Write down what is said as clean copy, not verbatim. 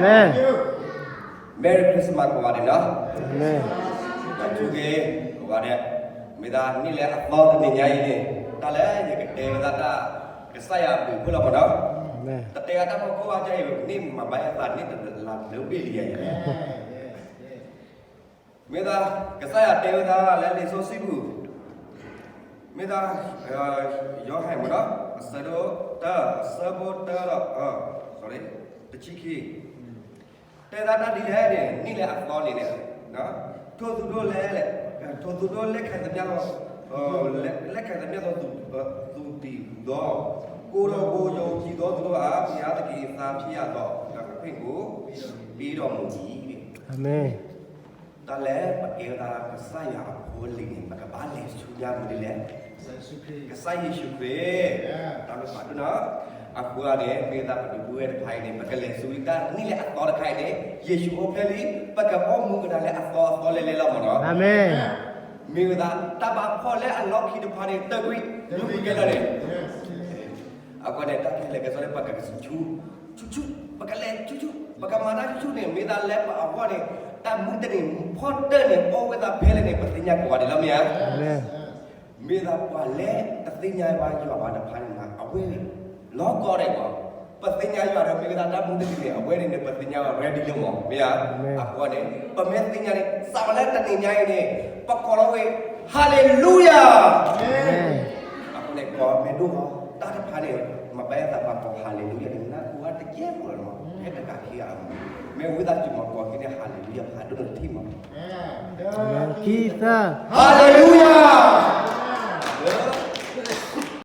Amen. Merry Christmas ကိုပါတယ်နော် Amen. သူကကိုပါတယ်မိသားနေ့လေအတော်တနေညာကြီးနေတလဲရကတေဝဒတာကဆရာဘူးဘုလားမနော် Amen. တတေတာမကိုအကြိုက်နေမပိုင်တာနေတလာလုံးပြရရဲ့မိသားကဆရာတေဝဒလည်းလေဆိုစီဘူးမိသားရောဟဲ့မနော်ဆရောတာဆဘောတာsorry တချီခီတေတာဒီဟဲ့နေလေအတော်နေနေနော်ထိုသူတို့လဲလေထိုသူတို့လက်ခံတဲ့ပြောင်းလက်ခံတဲ့ပြောင်းသူတီတော့ကိုတော်ကိုယုံကြည်တော်သူတို့အားဘုရားသခင်သာဖြစ်ရတော့ဖိတ်ကိုပြီးတော်မူကြီး Amen. တလဲပကေတာကဆိုင်ရဘိုးလေးမကဘာလဲဆူရမလို့လေကဆိုင်ယေရှုခရစ်တာမပါတော့နော်အခုရတယ်ပေတာပတူရဲ့ထိုင်နေပကလေဆူတာနိလေအတော်ခိုင်နေယေရှုအဖလီပကအောမူကလည်းအတော်လေလောမနော် Amen. မိသားတဘာဖော်လဲအလော့ခီတဖာနေတကွိလူပြီးကြတယ်အခုနဲ့တက်ခဲလေကစားပကချူချူပကလေချူပကမာနာချူနေမိသားလဲပအဘောနေတမှုတနေဖော်တဲ့နေပေါ်ဝဲတာဖဲလေနေပတိညာကွာတယ်လားမယား Amen. မိသားပွာလဲတတိညာပါရွာပါတဖာနေမှာအဝဲလောကောတယ်ကွာပတိညာရွာတော့မိသားတမှုတနေအဝဲနေပတိညာ ready လို့မမယားအခုနဲ့ပမဲတိညာနေစာမလဲတနေညာနေပကောလောဝဲ hallelujah Amen. အခုနဲ့ကောမေတို့ဟောတာတဖာနေမပဲတာပါပေါ် hallelujah နာကူအတကယ်ပေါ်တော့အဲ့တကခီရအောင်မေဝိဒတ်မကောကိနေ hallelujah ဟာတို့တိမ Amen. Jesus. hallelujah